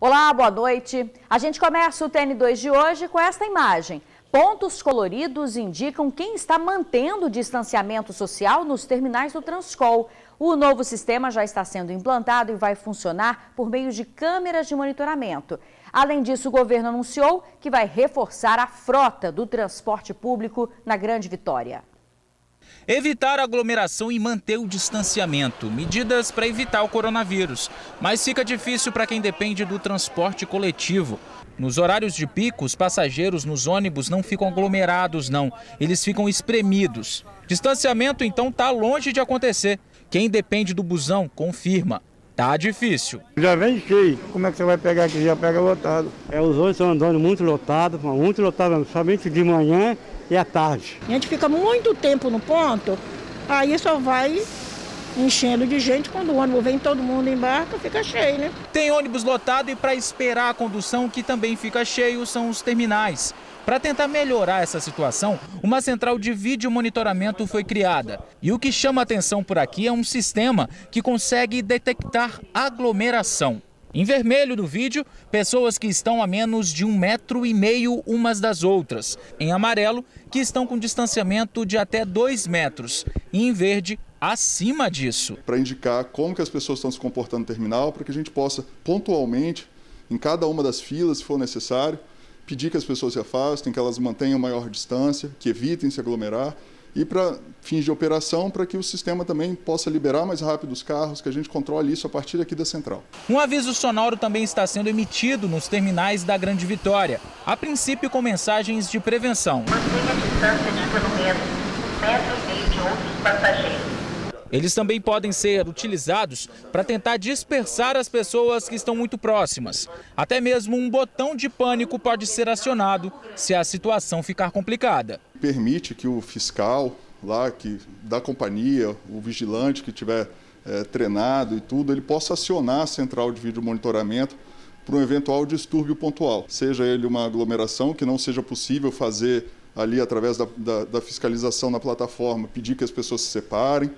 Olá, boa noite. A gente começa o TN2 de hoje com esta imagem. Pontos coloridos indicam quem está mantendo o distanciamento social nos terminais do Transcol. O novo sistema já está sendo implantado e vai funcionar por meio de câmeras de monitoramento. Além disso, o governo anunciou que vai reforçar a frota do transporte público na Grande Vitória. Evitar a aglomeração e manter o distanciamento, medidas para evitar o coronavírus. Mas fica difícil para quem depende do transporte coletivo. Nos horários de pico, os passageiros nos ônibus não ficam aglomerados, não. Eles ficam espremidos. Distanciamento, então, está longe de acontecer. Quem depende do busão confirma. Tá difícil. Já vem cheio. Como é que você vai pegar aqui? Já pega lotado. Os ônibus estão andando muito lotados, somente de manhã e à tarde. A gente fica muito tempo no ponto, aí só vai enchendo de gente. Quando o ônibus vem, todo mundo embarca, fica cheio, né? Tem ônibus lotado e para esperar a condução, que também fica cheio, são os terminais. Para tentar melhorar essa situação, uma central de vídeo monitoramento foi criada. E o que chama atenção por aqui é um sistema que consegue detectar aglomeração. Em vermelho no vídeo, pessoas que estão a menos de 1,5 metro umas das outras. Em amarelo, que estão com distanciamento de até 2 metros. E em verde, acima disso. Para indicar como que as pessoas estão se comportando no terminal, para que a gente possa pontualmente, em cada uma das filas, se for necessário, pedir que as pessoas se afastem, que elas mantenham maior distância, que evitem se aglomerar. E para fins de operação, para que o sistema também possa liberar mais rápido os carros, que a gente controle isso a partir aqui da central. Um aviso sonoro também está sendo emitido nos terminais da Grande Vitória, a princípio com mensagens de prevenção. Mantenha a distância de pelo menos 1,5 metro de outros passageiros. Eles também podem ser utilizados para tentar dispersar as pessoas que estão muito próximas. Até mesmo um botão de pânico pode ser acionado se a situação ficar complicada. Permite que o fiscal lá, da companhia, o vigilante que tiver treinado e tudo, ele possa acionar a central de vídeo monitoramento para um eventual distúrbio pontual. Seja ele uma aglomeração que não seja possível fazer ali através da fiscalização na plataforma, pedir que as pessoas se separem.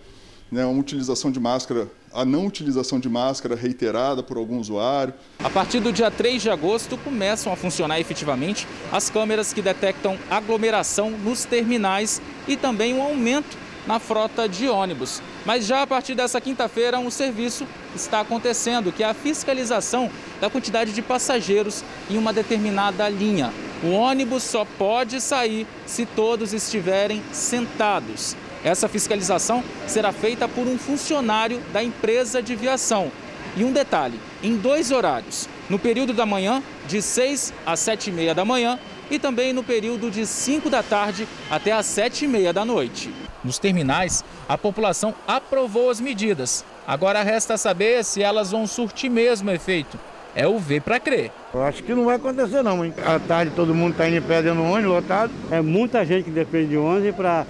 Uma utilização de máscara, a não utilização de máscara reiterada por algum usuário. A partir do dia 3 de agosto começam a funcionar efetivamente as câmeras que detectam aglomeração nos terminais e também um aumento na frota de ônibus. Mas já a partir dessa quinta-feira um serviço está acontecendo, que é a fiscalização da quantidade de passageiros em uma determinada linha. O ônibus só pode sair se todos estiverem sentados. Essa fiscalização será feita por um funcionário da empresa de viação. E um detalhe, em 2 horários, no período da manhã, de 6 às 7h30 da manhã, e também no período de 5 da tarde até às 7h30 da noite. Nos terminais, a população aprovou as medidas. Agora resta saber se elas vão surtir mesmo efeito. É o ver para crer. Eu acho que não vai acontecer não, hein? À tarde todo mundo está indo em pé dentro do ônibus lotado. É muita gente que depende de ônibus para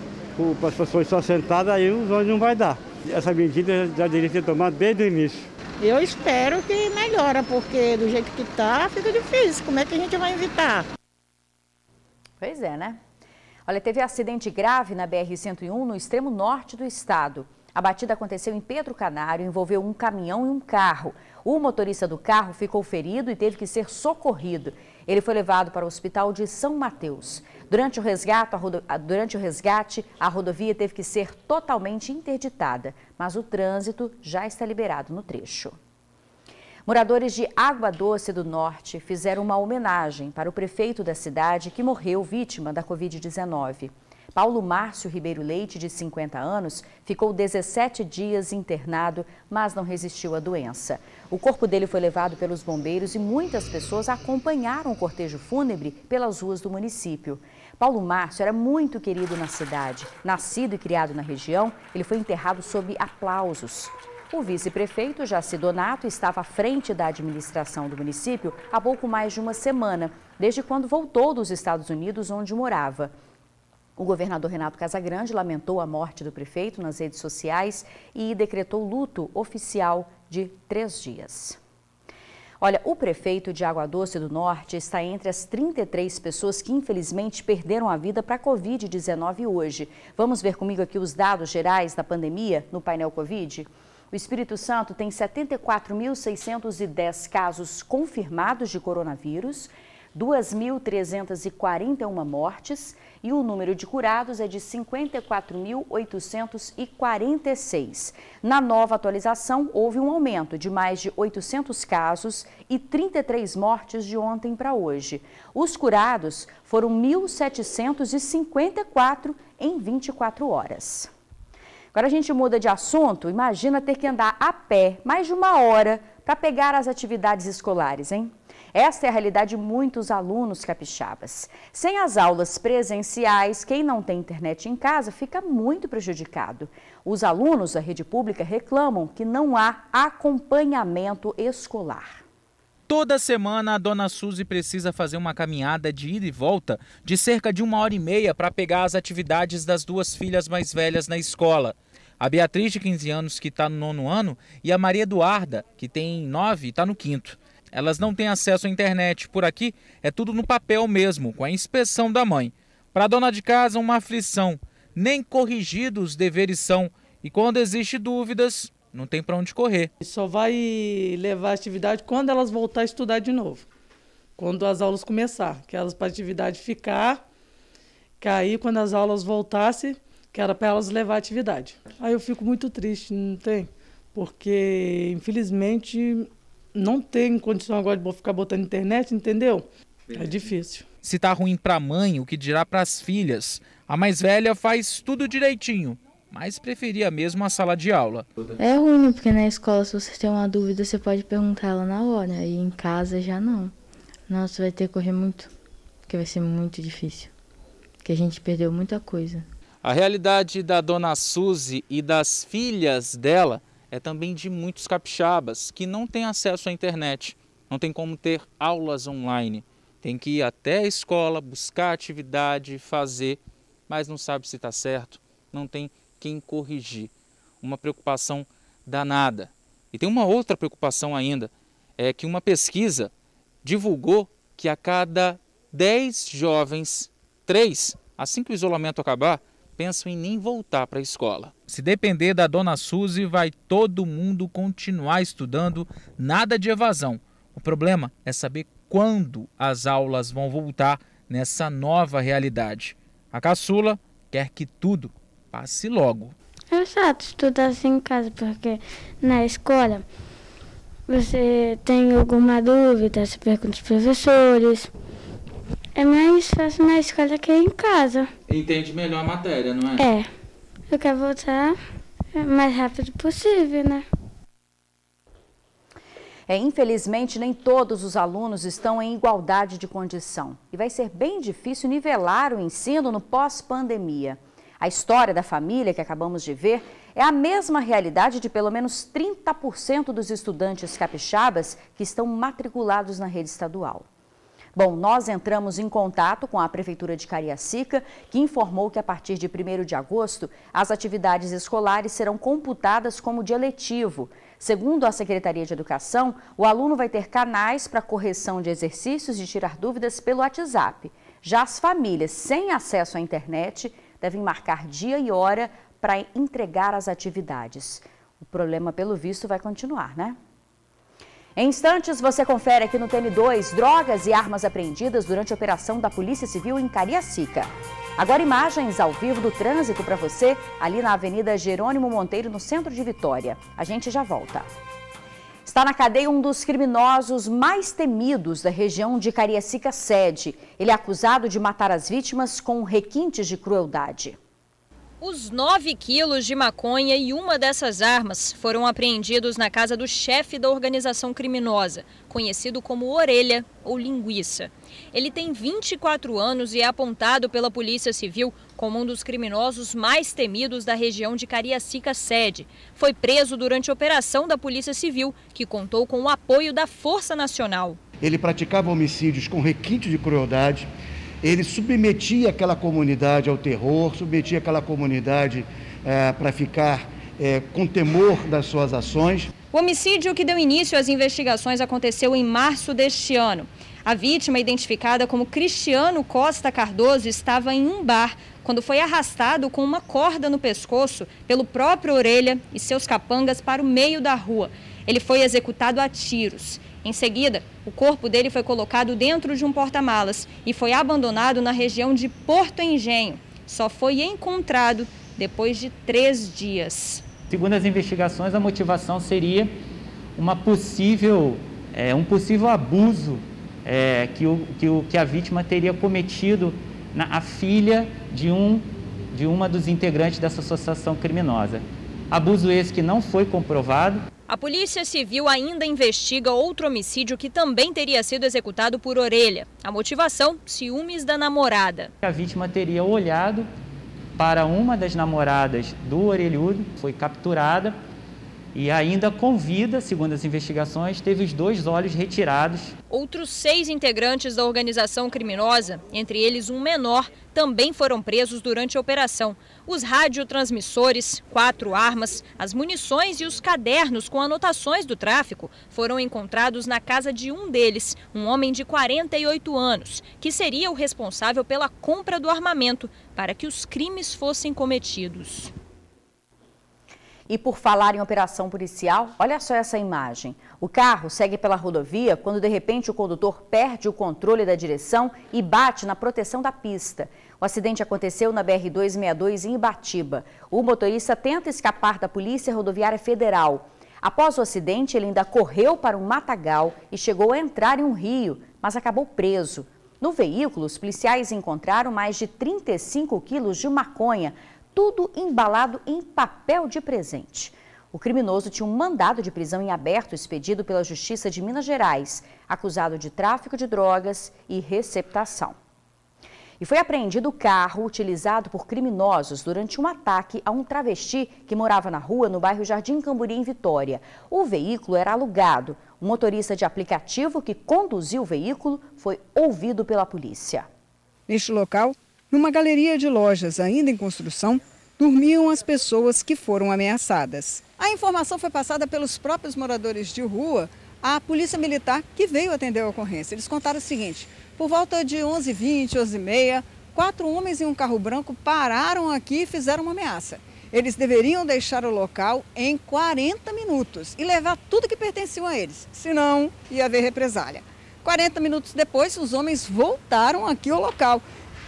as pessoas só sentadas, aí os ônibus não vai dar. Essa medida já deveria ter tomado desde o início. Eu espero que melhora, porque do jeito que está, fica difícil. Como é que a gente vai evitar? Pois é, né? Olha, teve acidente grave na BR-101 no extremo norte do estado. A batida aconteceu em Pedro Canário, envolveu um caminhão e um carro. O motorista do carro ficou ferido e teve que ser socorrido. Ele foi levado para o hospital de São Mateus. Durante o resgate, a rodovia teve que ser totalmente interditada, mas o trânsito já está liberado no trecho. Moradores de Água Doce do Norte fizeram uma homenagem para o prefeito da cidade que morreu vítima da Covid-19. Paulo Márcio Ribeiro Leite, de 50 anos, ficou 17 dias internado, mas não resistiu à doença. O corpo dele foi levado pelos bombeiros e muitas pessoas acompanharam o cortejo fúnebre pelas ruas do município. Paulo Márcio era muito querido na cidade. Nascido e criado na região, ele foi enterrado sob aplausos. O vice-prefeito Jaci Donato estava à frente da administração do município há pouco mais de uma semana, desde quando voltou dos Estados Unidos, onde morava. O governador Renato Casagrande lamentou a morte do prefeito nas redes sociais e decretou luto oficial de 3 dias. Olha, o prefeito de Água Doce do Norte está entre as 33 pessoas que infelizmente perderam a vida para a Covid-19 hoje. Vamos ver comigo aqui os dados gerais da pandemia no painel Covid? O Espírito Santo tem 74.610 casos confirmados de coronavírus, 2.341 mortes e o número de curados é de 54.846. Na nova atualização, houve um aumento de mais de 800 casos e 33 mortes de ontem para hoje. Os curados foram 1.754 em 24 horas. Agora a gente muda de assunto. Imagina ter que andar a pé mais de 1 hora para pegar as atividades escolares, hein? Esta é a realidade de muitos alunos capixabas. Sem as aulas presenciais, quem não tem internet em casa fica muito prejudicado. Os alunos da rede pública reclamam que não há acompanhamento escolar. Toda semana a dona Suzy precisa fazer uma caminhada de ida e volta de cerca de 1h30 para pegar as atividades das 2 filhas mais velhas na escola. A Beatriz, de 15 anos, que está no 9º ano, e a Maria Eduarda, que tem 9 e está no 5º. Elas não têm acesso à internet. Por aqui é tudo no papel mesmo, com a inspeção da mãe. Para a dona de casa, uma aflição. Nem corrigidos os deveres são. E quando existe dúvidas, não tem para onde correr. Só vai levar a atividade quando elas voltarem a estudar de novo. Quando as aulas começar. Que elas para a atividade ficar, cair quando as aulas voltassem, que era para elas levar a atividade. Aí eu fico muito triste, não tem? Porque, infelizmente, não tem condição agora de ficar botando internet, entendeu? É difícil. Se tá ruim para a mãe, o que dirá para as filhas? A mais velha faz tudo direitinho, mas preferia mesmo a sala de aula. É ruim, porque na escola, se você tem uma dúvida, você pode perguntar ela na hora. E em casa já não. Nossa, vai ter que correr muito, porque vai ser muito difícil. Porque a gente perdeu muita coisa. A realidade da dona Suzy e das filhas dela é também de muitos capixabas que não têm acesso à internet, não tem como ter aulas online. Tem que ir até a escola, buscar atividade, fazer, mas não sabe se está certo, não tem quem corrigir. Uma preocupação danada. E tem uma outra preocupação ainda, é que uma pesquisa divulgou que a cada 10 jovens, 3, assim que o isolamento acabar, pensam em nem voltar para a escola. Se depender da dona Suzy, vai todo mundo continuar estudando, nada de evasão. O problema é saber quando as aulas vão voltar nessa nova realidade. A caçula quer que tudo passe logo. É chato estudar assim em casa, porque na escola você tem alguma dúvida, você pergunta aos professores. É mais fácil na escola que em casa. Entende melhor a matéria, não é? É. Eu quero voltar o mais rápido possível, né? Infelizmente, nem todos os alunos estão em igualdade de condição. E vai ser bem difícil nivelar o ensino no pós-pandemia. A história da família que acabamos de ver é a mesma realidade de pelo menos 30% dos estudantes capixabas que estão matriculados na rede estadual. Bom, nós entramos em contato com a Prefeitura de Cariacica, que informou que a partir de 1º de agosto, as atividades escolares serão computadas como dia letivo. Segundo a Secretaria de Educação, o aluno vai ter canais para correção de exercícios e tirar dúvidas pelo WhatsApp. Já as famílias sem acesso à internet devem marcar dia e hora para entregar as atividades. O problema, pelo visto, vai continuar, né? Em instantes, você confere aqui no TN2 drogas e armas apreendidas durante a operação da Polícia Civil em Cariacica. Agora imagens ao vivo do trânsito para você, ali na Avenida Jerônimo Monteiro, no centro de Vitória. A gente já volta. Está na cadeia um dos criminosos mais temidos da região de Cariacica Sede. Ele é acusado de matar as vítimas com requintes de crueldade. Os 9 quilos de maconha e uma dessas armas foram apreendidos na casa do chefe da organização criminosa, conhecido como Orelha ou Linguiça. Ele tem 24 anos e é apontado pela Polícia Civil como um dos criminosos mais temidos da região de Cariacica Sede. Foi preso durante a operação da Polícia Civil, que contou com o apoio da Força Nacional. Ele praticava homicídios com requinte de crueldade. Ele submetia aquela comunidade ao terror, submetia aquela comunidade para ficar com temor das suas ações. O homicídio que deu início às investigações aconteceu em março deste ano. A vítima, identificada como Cristiano Costa Cardoso, estava em um bar quando foi arrastado com uma corda no pescoço pelo próprio Orelha e seus capangas para o meio da rua. Ele foi executado a tiros. Em seguida, o corpo dele foi colocado dentro de um porta-malas e foi abandonado na região de Porto Engenho. Só foi encontrado depois de 3 dias. Segundo as investigações, a motivação seria um possível abuso que a vítima teria cometido na filha de uma dos integrantes dessa associação criminosa. Abuso esse que não foi comprovado. A Polícia Civil ainda investiga outro homicídio que também teria sido executado por Orelha. A motivação, ciúmes da namorada. A vítima teria olhado para uma das namoradas do Orelhudo, foi capturada e ainda com vida, segundo as investigações, teve os 2 olhos retirados. Outros 6 integrantes da organização criminosa, entre eles um menor, também foram presos durante a operação. Os radiotransmissores, 4 armas, as munições e os cadernos com anotações do tráfico foram encontrados na casa de um deles, um homem de 48 anos, que seria o responsável pela compra do armamento para que os crimes fossem cometidos. E por falar em operação policial, olha só essa imagem. O carro segue pela rodovia quando de repente o condutor perde o controle da direção e bate na proteção da pista. O acidente aconteceu na BR-262 em Ibatiba. O motorista tenta escapar da Polícia Rodoviária Federal. Após o acidente, ele ainda correu para um matagal e chegou a entrar em um rio, mas acabou preso. No veículo, os policiais encontraram mais de 35 quilos de maconha, tudo embalado em papel de presente. O criminoso tinha um mandado de prisão em aberto expedido pela Justiça de Minas Gerais, acusado de tráfico de drogas e receptação. E foi apreendido o carro utilizado por criminosos durante um ataque a um travesti que morava na rua no bairro Jardim Camburi, em Vitória. O veículo era alugado. O motorista de aplicativo que conduziu o veículo foi ouvido pela polícia. Neste local, numa galeria de lojas ainda em construção, dormiam as pessoas que foram ameaçadas. A informação foi passada pelos próprios moradores de rua à Polícia Militar, que veio atender a ocorrência. Eles contaram o seguinte: por volta de 11h20, 11h30, 4 homens em um carro branco pararam aqui e fizeram uma ameaça. Eles deveriam deixar o local em 40 minutos e levar tudo que pertencia a eles, senão ia haver represália. 40 minutos depois, os homens voltaram aqui ao local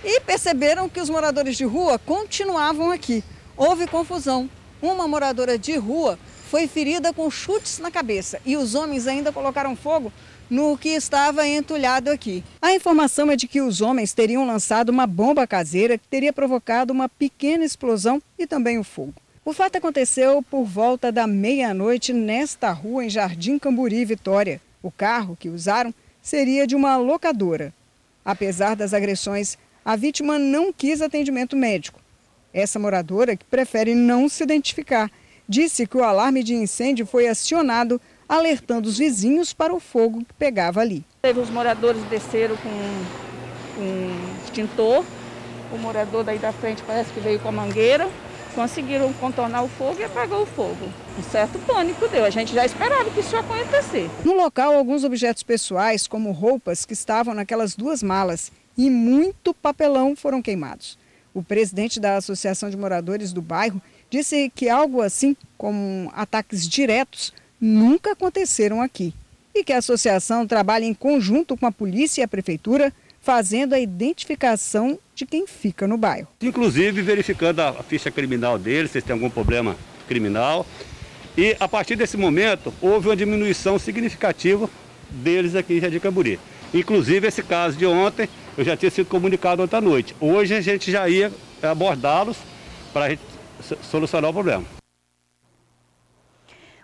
e perceberam que os moradores de rua continuavam aqui. Houve confusão. Uma moradora de rua foi ferida com chutes na cabeça e os homens ainda colocaram fogo no que estava entulhado aqui. A informação é de que os homens teriam lançado uma bomba caseira que teria provocado uma pequena explosão e também o fogo. O fato aconteceu por volta da meia-noite nesta rua em Jardim Camburi, Vitória. O carro que usaram seria de uma locadora. Apesar das agressões, a vítima não quis atendimento médico. Essa moradora, que prefere não se identificar, disse que o alarme de incêndio foi acionado, alertando os vizinhos para o fogo que pegava ali. Os moradores desceram com extintor, o morador daí da frente parece que veio com a mangueira, conseguiram contornar o fogo e apagou o fogo. Um certo pânico deu, a gente já esperava que isso ia acontecer. No local, alguns objetos pessoais, como roupas que estavam naquelas 2 malas, e muito papelão foram queimados. O presidente da Associação de Moradores do bairro disse que algo assim, como ataques diretos, nunca aconteceram aqui. E que a associação trabalha em conjunto com a polícia e a prefeitura, fazendo a identificação de quem fica no bairro. Inclusive verificando a ficha criminal deles, se tem algum problema criminal. E a partir desse momento, houve uma diminuição significativa deles aqui em Jardim Camburi. Inclusive esse caso de ontem, eu já tinha sido comunicado ontem à noite. Hoje a gente já ia abordá-los para a gente solucionar o problema.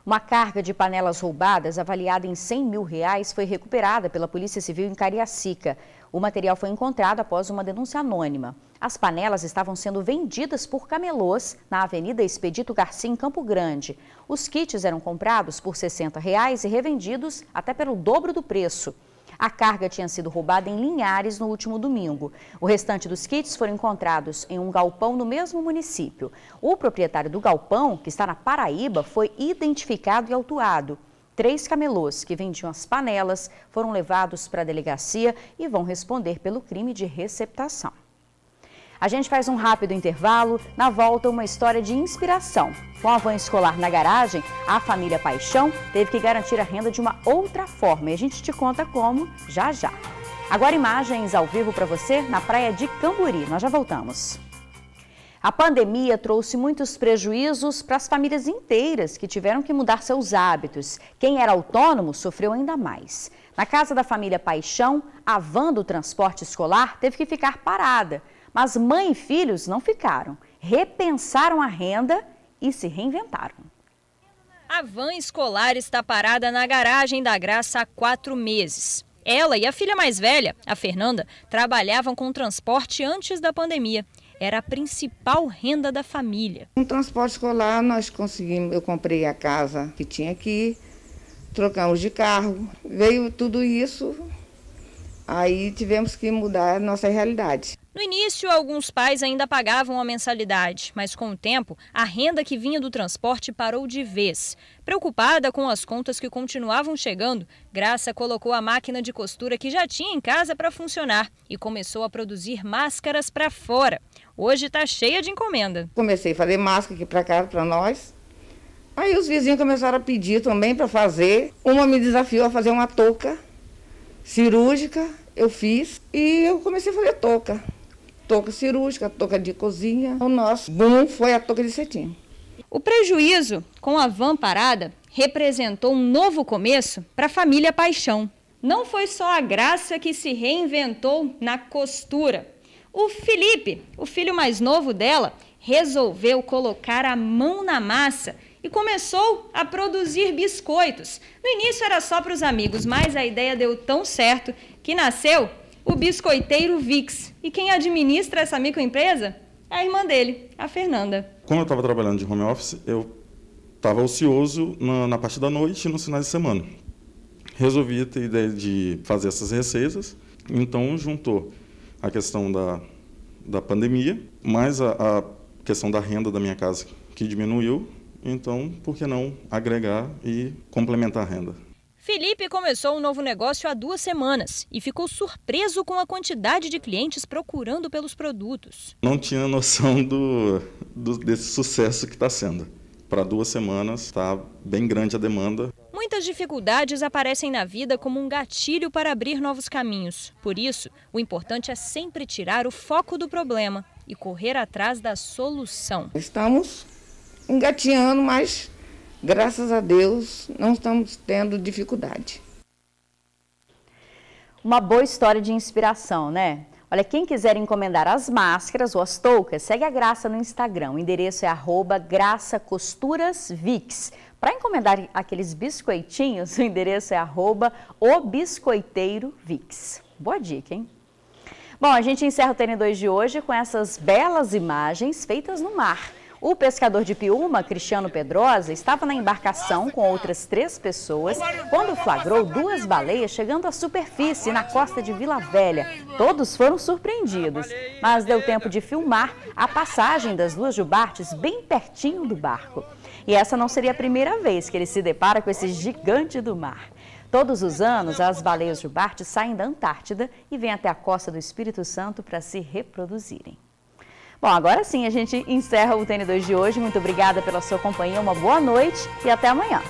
Uma carga de panelas roubadas, avaliada em R$100 mil, foi recuperada pela Polícia Civil em Cariacica. O material foi encontrado após uma denúncia anônima. As panelas estavam sendo vendidas por camelôs na Avenida Expedito Garcia, em Campo Grande. Os kits eram comprados por R$60 e revendidos até pelo dobro do preço. A carga tinha sido roubada em Linhares no último domingo. O restante dos kits foram encontrados em um galpão no mesmo município. O proprietário do galpão, que está na Paraíba, foi identificado e autuado. 3 camelôs que vendiam as panelas foram levados para a delegacia e vão responder pelo crime de receptação. A gente faz um rápido intervalo. Na volta, uma história de inspiração. Com a van escolar na garagem, a família Paixão teve que garantir a renda de uma outra forma. E a gente te conta como já já. Agora imagens ao vivo para você na praia de Camburi. Nós já voltamos. A pandemia trouxe muitos prejuízos para as famílias inteiras que tiveram que mudar seus hábitos. Quem era autônomo sofreu ainda mais. Na casa da família Paixão, a van do transporte escolar teve que ficar parada. Mas mãe e filhos não ficaram, repensaram a renda e se reinventaram. A van escolar está parada na garagem da Graça há 4 meses. Ela e a filha mais velha, a Fernanda, trabalhavam com transporte antes da pandemia. Era a principal renda da família. No transporte escolar nós conseguimos, eu comprei a casa que tinha aqui, trocamos de carro, veio tudo isso, aí tivemos que mudar a nossa realidade. No início, alguns pais ainda pagavam a mensalidade, mas com o tempo, a renda que vinha do transporte parou de vez. Preocupada com as contas que continuavam chegando, Graça colocou a máquina de costura que já tinha em casa para funcionar e começou a produzir máscaras para fora. Hoje está cheia de encomenda. Comecei a fazer máscara aqui para cá, para nós. Aí os vizinhos começaram a pedir também para fazer. Uma me desafiou a fazer uma touca cirúrgica, eu fiz e eu comecei a fazer touca. Touca cirúrgica, touca de cozinha. O nosso boom foi a touca de cetim. O prejuízo com a van parada representou um novo começo para a família Paixão. Não foi só a Graça que se reinventou na costura. O Felipe, o filho mais novo dela, resolveu colocar a mão na massa e começou a produzir biscoitos. No início era só para os amigos, mas a ideia deu tão certo que nasceu o Biscoiteiro Vix. E quem administra essa microempresa é a irmã dele, a Fernanda. Como eu estava trabalhando de home office, eu estava ocioso na parte da noite e nos finais de semana. Resolvi ter a ideia de fazer essas receitas, então juntou a questão da pandemia, mais a questão da renda da minha casa, que diminuiu, então por que não agregar e complementar a renda? Felipe começou um novo negócio há 2 semanas e ficou surpreso com a quantidade de clientes procurando pelos produtos. Não tinha noção desse sucesso que está sendo. Para 2 semanas está bem grande a demanda. Muitas dificuldades aparecem na vida como um gatilho para abrir novos caminhos. Por isso, o importante é sempre tirar o foco do problema e correr atrás da solução. Estamos engatinhando, mas graças a Deus não estamos tendo dificuldade. Uma boa história de inspiração, né? Olha, quem quiser encomendar as máscaras ou as toucas, segue a Graça no Instagram. O endereço é @GraçaCosturasVix. Para encomendar aqueles biscoitinhos, o endereço é @OBiscoiteiroVix. Boa dica, hein? Bom, a gente encerra o TN2 de hoje com essas belas imagens feitas no mar. O pescador de Piúma, Cristiano Pedrosa, estava na embarcação com outras 3 pessoas quando flagrou 2 baleias chegando à superfície na costa de Vila Velha. Todos foram surpreendidos, mas deu tempo de filmar a passagem das 2 jubartes bem pertinho do barco. E essa não seria a primeira vez que ele se depara com esse gigante do mar. Todos os anos, as baleias jubartes saem da Antártida e vêm até a costa do Espírito Santo para se reproduzirem. Bom, agora sim a gente encerra o TN2 de hoje. Muito obrigada pela sua companhia, uma boa noite e até amanhã.